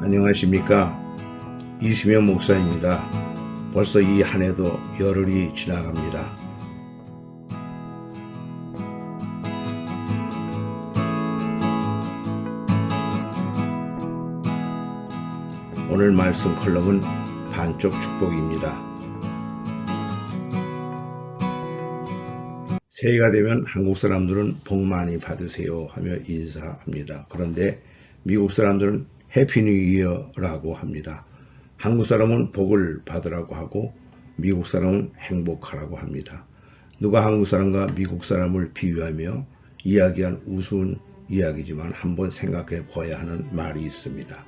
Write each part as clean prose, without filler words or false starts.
안녕하십니까. 이수명 목사입니다. 벌써 이 한 해도 열흘이 지나갑니다. 오늘 말씀 컬럼은 반쪽 축복입니다. 새해가 되면 한국 사람들은 복 많이 받으세요 하며 인사합니다. 그런데 미국 사람들은 해피 뉴 이어라고 합니다. 한국 사람은 복을 받으라고 하고 미국 사람은 행복하라고 합니다. 누가 한국 사람과 미국 사람을 비유하며 이야기한 우스운 이야기지만 한번 생각해 봐야 하는 말이 있습니다.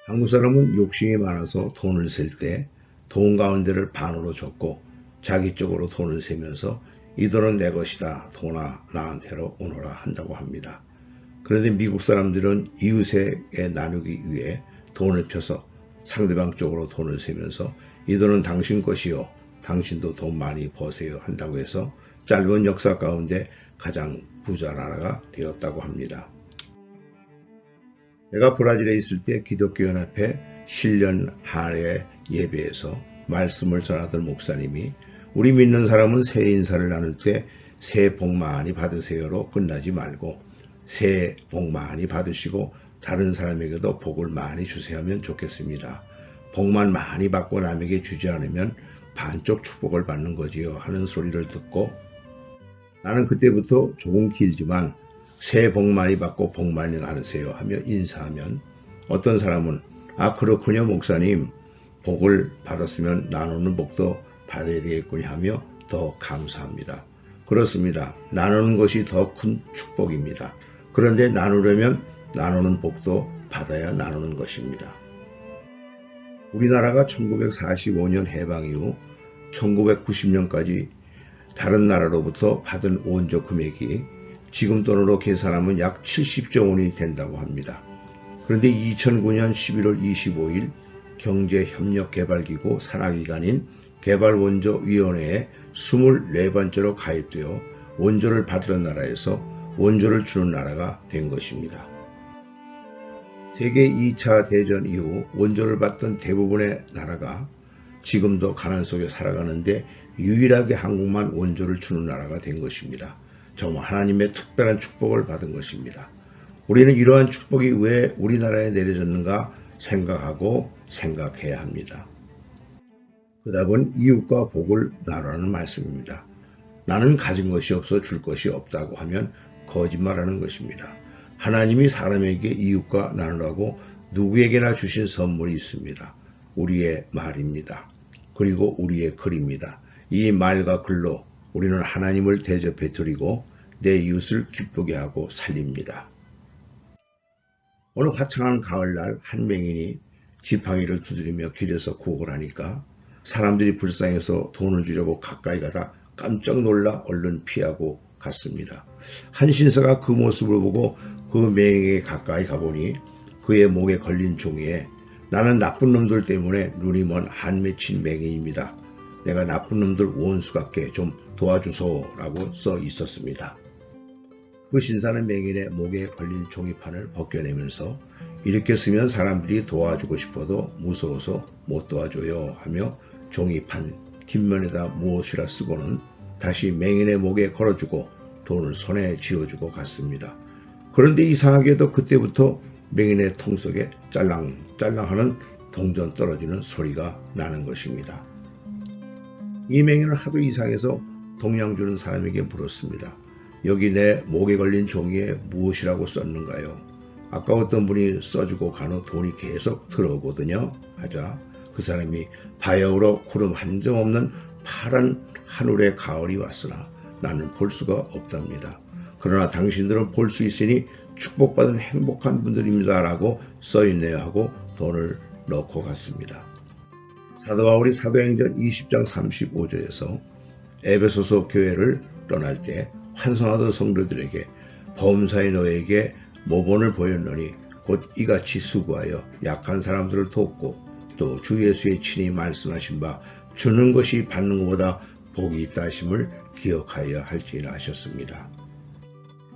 한국 사람은 욕심이 많아서 돈을 셀 때 돈 가운데를 반으로 줬고 자기 쪽으로 돈을 세면서 이 돈은 내 것이다. 돈아 나한테로 오너라 한다고 합니다. 그런데 미국 사람들은 이웃에게 나누기 위해 돈을 펴서 상대방 쪽으로 돈을 세면서 이 돈은 당신 것이요. 당신도 돈 많이 버세요 한다고 해서 짧은 역사 가운데 가장 부자 나라가 되었다고 합니다. 내가 브라질에 있을 때 기독교연합회 신년 한해 예배에서 말씀을 전하던 목사님이 우리 믿는 사람은 새해 인사를 나눌 때 새해 복 많이 받으세요로 끝나지 말고 새해 복 많이 받으시고 다른 사람에게도 복을 많이 주세요 하면 좋겠습니다. 복만 많이 받고 남에게 주지 않으면 반쪽 축복을 받는 거지요 하는 소리를 듣고 나는 그때부터 조금 길지만 새해 복 많이 받고 복 많이 나누세요 하며 인사하면 어떤 사람은 아 그렇군요 목사님 복을 받았으면 나누는 복도 받아야 되겠군요 하며 더 감사합니다. 그렇습니다. 나누는 것이 더 큰 축복입니다. 그런데 나누려면 나누는 복도 받아야 나누는 것입니다. 우리나라가 1945년 해방 이후 1990년까지 다른 나라로부터 받은 원조 금액이 지금 돈으로 계산하면 약 70조 원이 된다고 합니다. 그런데 2009년 11월 25일 경제협력개발기구 산하기관인 개발원조위원회에 24번째로 가입되어 원조를 받으던 나라에서 원조를 주는 나라가 된 것입니다. 세계 2차 대전 이후 원조를 받던 대부분의 나라가 지금도 가난 속에 살아가는데 유일하게 한국만 원조를 주는 나라가 된 것입니다. 정말 하나님의 특별한 축복을 받은 것입니다. 우리는 이러한 축복이 왜 우리나라에 내려졌는가 생각하고 생각해야 합니다. 그 답은 이웃과 복을 나누라는 말씀입니다. 나는 가진 것이 없어 줄 것이 없다고 하면 거짓말하는 것입니다. 하나님이 사람에게 이웃과 나누라고 누구에게나 주신 선물이 있습니다. 우리의 말입니다. 그리고 우리의 글입니다. 이 말과 글로 우리는 하나님을 대접해 드리고 내 이웃을 기쁘게 하고 살립니다. 어느 화창한 가을날 한 맹인이 지팡이를 두드리며 길에서 구걸 하니까 사람들이 불쌍해서 돈을 주려고 가까이 가다 깜짝 놀라 얼른 피하고 갔습니다. 한 신사가 그 모습을 보고 그 맹인에게 가까이 가보니 그의 목에 걸린 종이에 나는 나쁜 놈들 때문에 눈이 먼 한 맺힌 맹인입니다. 내가 나쁜 놈들 원수 같게 좀 도와주소라고 써 있었습니다. 그 신사는 맹인의 목에 걸린 종이판을 벗겨내면서 이렇게 쓰면 사람들이 도와주고 싶어도 무서워서 못 도와줘요 하며 종이판 뒷면에다 무엇이라 쓰고는 다시 맹인의 목에 걸어주고 돈을 손에 쥐어주고 갔습니다. 그런데 이상하게도 그때부터 맹인의 통 속에 짤랑짤랑하는 동전 떨어지는 소리가 나는 것입니다. 이 맹인은 하도 이상해서 동양 주는 사람에게 물었습니다. 여기 내 목에 걸린 종이에 무엇이라고 썼는가요? 아까 어떤 분이 써주고 간 후 돈이 계속 들어오거든요. 하자 그 사람이 바야흐로 구름 한 점 없는 파란 하늘의 가을이 왔으나 나는 볼 수가 없답니다. 그러나 당신들은 볼 수 있으니 축복받은 행복한 분들입니다. 라고 써있네요 하고 돈을 넣고 갔습니다. 사도 바울이 사도행전 20장 35절에서 에베소서 교회를 떠날 때 환송하던 성도들에게 범사의 너에게 모본을 보였노니 곧 이같이 수고하여 약한 사람들을 돕고 또 주 예수의 친히 말씀하신 바 주는 것이 받는 것보다 복이 있다 하심을 기억하여야 할지라 하셨습니다.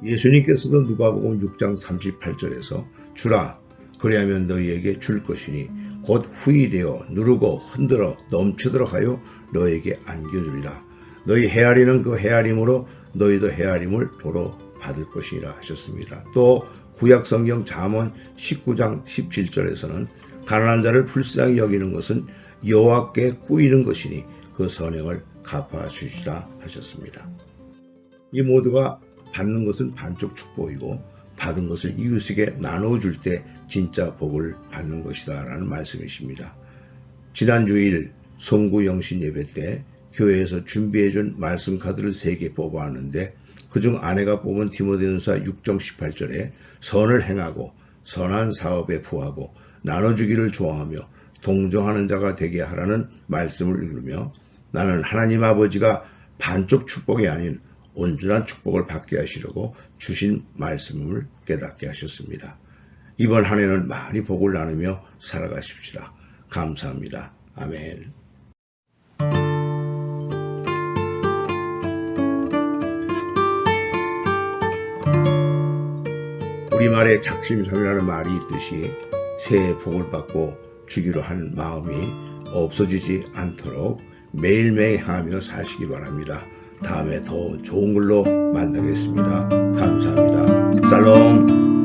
예수님께서도 누가복음 6장 38절에서 주라 그리하면 너희에게 줄 것이니 곧 후이되어 누르고 흔들어 넘치도록 하여 너희에게 안겨주리라. 너희 헤아리는 그 헤아림으로 너희도 헤아림을 도로 받을 것이라 하셨습니다. 또 구약성경 잠언 19장 17절에서는 가난한 자를 불쌍히 여기는 것은 여호와께 꾸이는 것이니 그 선행을 갚아주시라 하셨습니다. 이 모두가 받는 것은 반쪽 축복이고 받은 것을 이웃에게 나눠줄 때 진짜 복을 받는 것이다 라는 말씀이십니다. 지난 주일 송구 영신 예배 때 교회에서 준비해준 말씀 카드를 3개 뽑아왔는데 그중 아내가 뽑은 디모데전서 6장 18절에 선을 행하고 선한 사업에 부하고 나눠주기를 좋아하며 동정하는 자가 되게 하라는 말씀을 읽으며 나는 하나님 아버지가 반쪽 축복이 아닌 온전한 축복을 받게 하시려고 주신 말씀을 깨닫게 하셨습니다. 이번 한 해는 많이 복을 나누며 살아가십시다. 감사합니다. 아멘. 우리말에 작심삼일하는 말이 있듯이 새해 복을 받고 주기로 한 마음이 없어지지 않도록 매일매일 하며 사시기 바랍니다. 다음에 더 좋은 걸로 만나겠습니다. 감사합니다. 살롬.